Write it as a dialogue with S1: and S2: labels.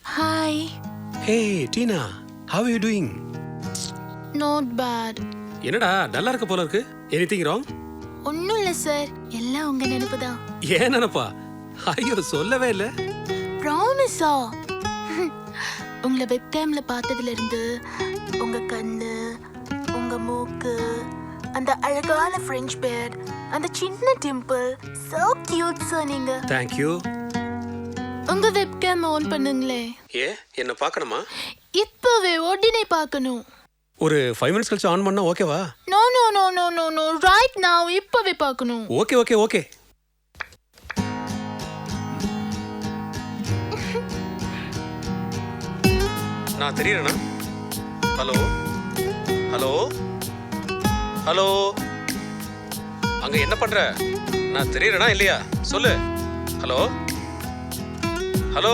S1: Hi.
S2: Hey, Tina. How are you doing?
S1: Not bad.
S2: என்னடா நல்லா இருக்க போல இருக்கு. Anything wrong?
S1: ஒண்ணும் இல்ல சார். எல்லாம் உங்க நினைப்பு தான்.
S2: ஏன் நினைப்பா? ஐயோ சொல்லவே இல்ல.
S1: ப்ராமிஸா? உங்களை வெப்கேம்ல பார்த்ததுல இருந்து உங்க கண்ணு, உங்க மூக்கு, அந்த அழகான ஃப்ரெஞ்ச் பேர்ட், அந்த சின்ன டிம்பிள், so cute சார் நீங்க.
S2: Thank you.
S1: உங்க வெப்கேம் ஆன் பண்ணுங்களே.
S2: என்ன பார்க்கணுமா?
S1: இப்பவே உடனே பார்க்கணும்.
S2: ஒரு 5 minutes கழிச்சு ஆன் பண்ணா ஓகேவா?
S1: No. Right now இப்பவே பார்க்கணும்.
S2: ஓகே. நான் தெரியறேனா? ஹலோ அங்க என்ன பண்ற? நான் தெரியறேனா இல்லையா? சொல்லு. ஹலோ